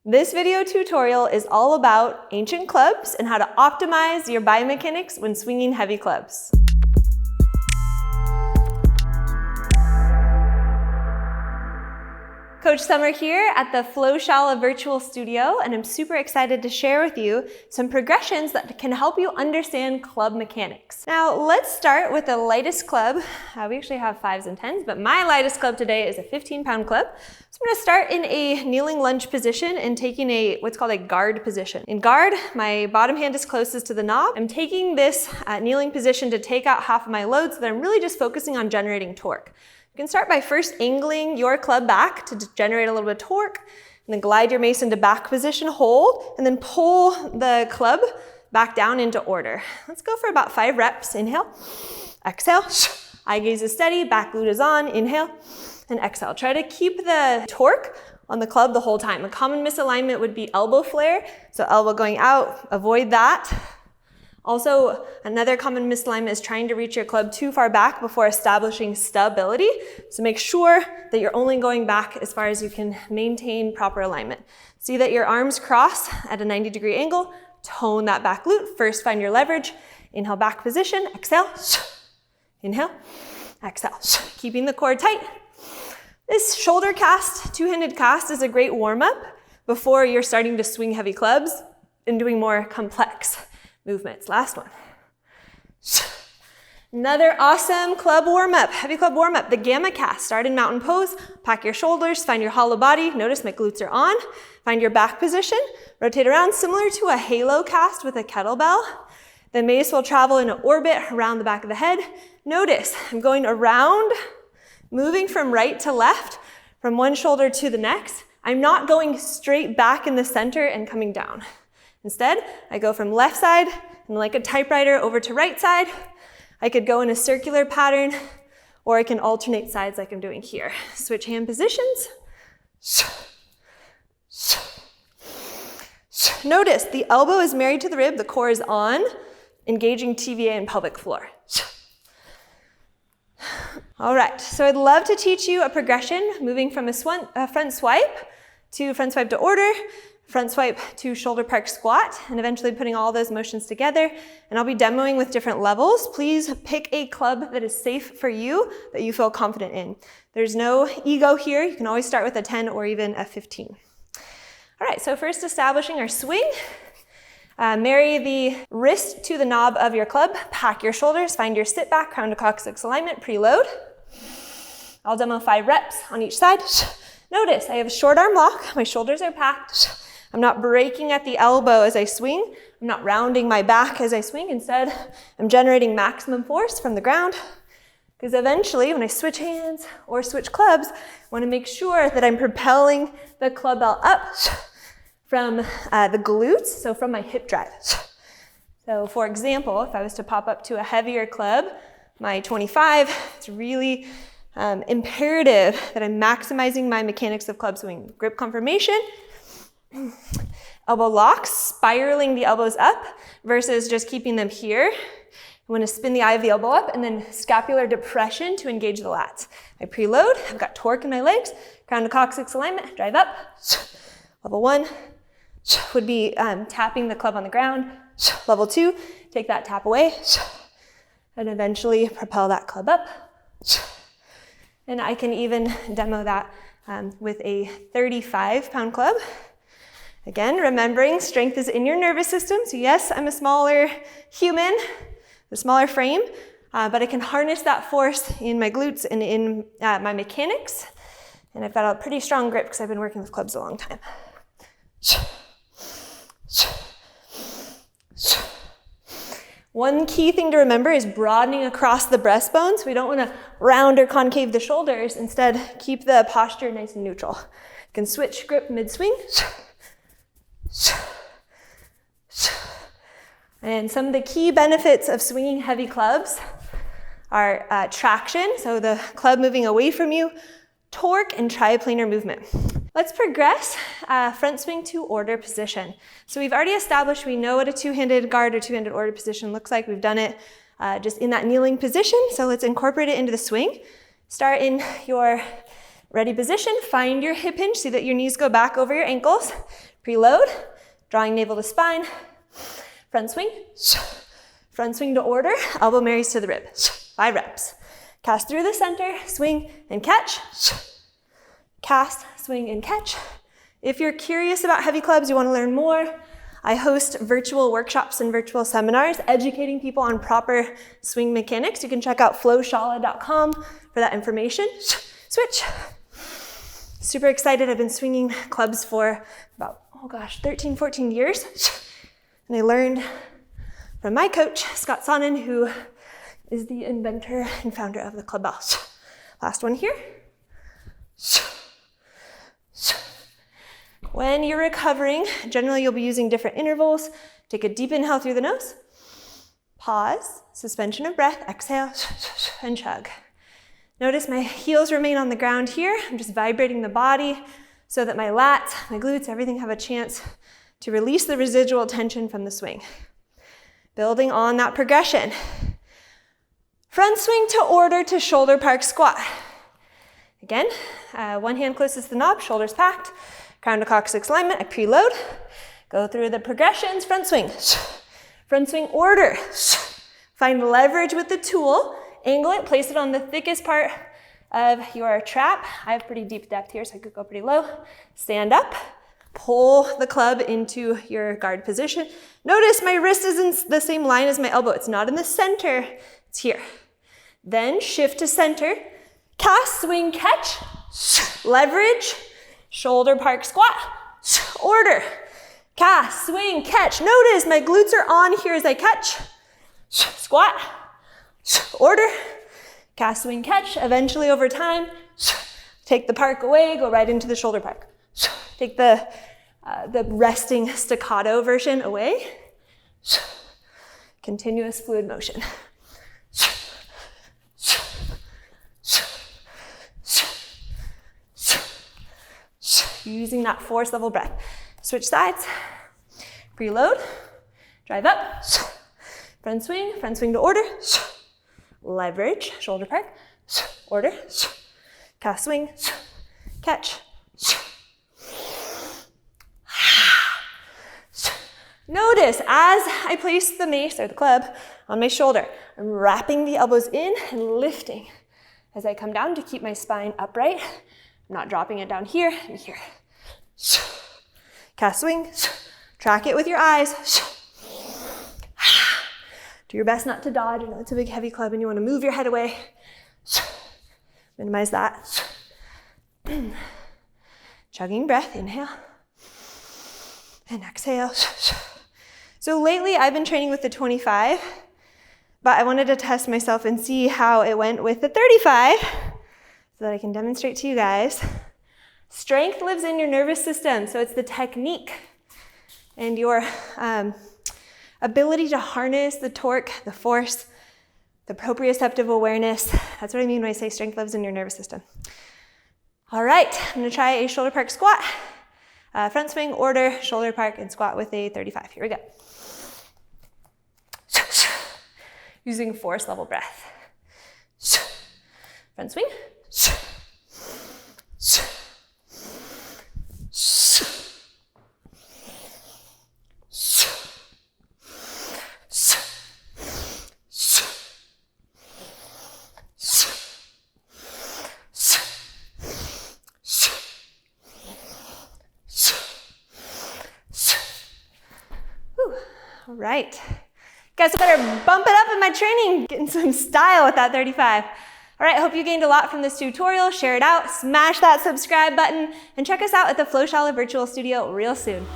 This video tutorial is all about ancient clubs and how to optimize your biomechanics when swinging heavy clubs. Coach Summer here at the Flowshala virtual studio, and I'm super excited to share with you some progressions that can help you understand club mechanics. Now, let's start with the lightest club. We actually have 5s and 10s, but my lightest club today is a 15-pound club. So I'm going to start in a kneeling lunge position and taking what's called a guard position. In guard, my bottom hand is closest to the knob. I'm taking this kneeling position to take out half of my load so that I'm really just focusing on generating torque. You can start by first angling your club back to generate a little bit of torque, and then glide your mace into back position, hold, and then pull the club back down into order. Let's go for about 5 reps. Inhale, exhale, eye gaze is steady, back glute is on, inhale, and exhale. Try to keep the torque on the club the whole time. A common misalignment would be elbow flare, so elbow going out, avoid that. Also, another common misalignment is trying to reach your club too far back before establishing stability. So make sure that you're only going back as far as you can maintain proper alignment. See that your arms cross at a 90-degree angle. Tone that back glute. First, find your leverage. Inhale, back position. Exhale. Inhale. Exhale. Keeping the core tight. This shoulder cast, two-handed cast, is a great warm-up before you're starting to swing heavy clubs and doing more complex movements. Last one. Another awesome club warm-up, heavy club warm-up, the gamma cast. Start in mountain pose, pack your shoulders, find your hollow body. Notice my glutes are on. Find your back position, rotate around, similar to a halo cast with a kettlebell. The mace will travel in an orbit around the back of the head. Notice I'm going around, moving from right to left, from one shoulder to the next. I'm not going straight back in the center and coming down. Instead, I go from left side and like a typewriter over to right side. I could go in a circular pattern, or I can alternate sides like I'm doing here. Switch hand positions. Notice the elbow is married to the rib, the core is on, engaging TVA and pelvic floor. All right, so I'd love to teach you a progression moving from a front swipe to order, front swipe to shoulder park squat, and eventually putting all those motions together. And I'll be demoing with different levels. Please pick a club that is safe for you, that you feel confident in. There's no ego here. You can always start with a 10 or even a 15. All right, so first establishing our swing. Marry the wrist to the knob of your club. Pack your shoulders. Find your sit back, crown to coccyx alignment, preload. I'll demo 5 reps on each side. Notice I have a short arm lock. My shoulders are packed. I'm not breaking at the elbow as I swing. I'm not rounding my back as I swing. Instead, I'm generating maximum force from the ground. Because eventually, when I switch hands or switch clubs, I want to make sure that I'm propelling the club bell up from the glutes, so from my hip drive. So for example, if I was to pop up to a heavier club, my 25, it's really imperative that I'm maximizing my mechanics of club swing. Grip confirmation, elbow locks, spiraling the elbows up versus just keeping them here. I want to spin the eye of the elbow up and then scapular depression to engage the lats. I preload, I've got torque in my legs, crown to coccyx alignment, drive up. Level 1 would be tapping the club on the ground. Level 2, take that tap away and eventually propel that club up. And I can even demo that with a 35-pound club. Again, remembering strength is in your nervous system. So yes, I'm a smaller human, a smaller frame, but I can harness that force in my glutes and in my mechanics. And I've got a pretty strong grip because I've been working with clubs a long time. One key thing to remember is broadening across the breastbone. So we don't want to round or concave the shoulders. Instead, keep the posture nice and neutral. You can switch grip mid-swing. And some of the key benefits of swinging heavy clubs are traction, so the club moving away from you, torque, and triplanar movement. Let's progress front swing to order position. So we've already established we know what a two-handed guard or two-handed order position looks like. We've done it just in that kneeling position, so let's incorporate it into the swing. Start in your ready position, find your hip hinge, see that your knees go back over your ankles. Preload, drawing navel to spine, front swing to order, elbow marries to the rib, 5 reps. Cast through the center, swing and catch, cast, swing and catch. If you're curious about heavy clubs, you want to learn more, I host virtual workshops and virtual seminars educating people on proper swing mechanics. You can check out flowshala.com for that information. Switch. Super excited. I've been swinging clubs for about, 13, 14 years. And I learned from my coach, Scott Sonnen, who is the inventor and founder of the clubhouse. Last one here. When you're recovering, generally you'll be using different intervals. Take a deep inhale through the nose. Pause, suspension of breath, exhale, and chug. Notice my heels remain on the ground here. I'm just vibrating the body so that my lats, my glutes, everything have a chance to release the residual tension from the swing. Building on that progression. Front swing to order to shoulder park squat. Again, one hand closest to the knob, shoulders packed. Crown to coccyx alignment, I preload. Go through the progressions, front swing order. Find leverage with the tool, angle it, place it on the thickest part of your trap. I have pretty deep depth here, so I could go pretty low. Stand up, pull the club into your guard position. Notice my wrist is in the same line as my elbow. It's not in the center, it's here. Then shift to center, cast, swing, catch, leverage, shoulder park squat, order, cast, swing, catch. Notice my glutes are on here as I catch, squat, order, cast, swing, catch. Eventually over time, take the park away, go right into the shoulder park. Take the resting staccato version away. Continuous fluid motion. Using that force level breath. Switch sides, preload, drive up, front swing to order, leverage, shoulder park, order, cast, swing, catch. Notice as I place the mace or the club on my shoulder, I'm wrapping the elbows in and lifting as I come down to keep my spine upright. I'm not dropping it down here and here. Cast, swing, track it with your eyes. Do your best not to dodge. I know it's a big heavy club and you want to move your head away. Minimize that. Chugging breath, inhale and exhale. So lately I've been training with the 25, but I wanted to test myself and see how it went with the 35 so that I can demonstrate to you guys. Strength lives in your nervous system, so it's the technique and your ability to harness the torque, the force, the proprioceptive awareness. That's what I mean when I say strength lives in your nervous system. All right, I'm gonna try a shoulder park squat. Front swing, order, shoulder park, and squat with a 35. Here we go. Using force level breath. Front swing. All right. Guys, better bump it up in my training, getting some style with that 35. All right, I hope you gained a lot from this tutorial. Share it out, smash that subscribe button, and check us out at the FlowShala Virtual Studio real soon.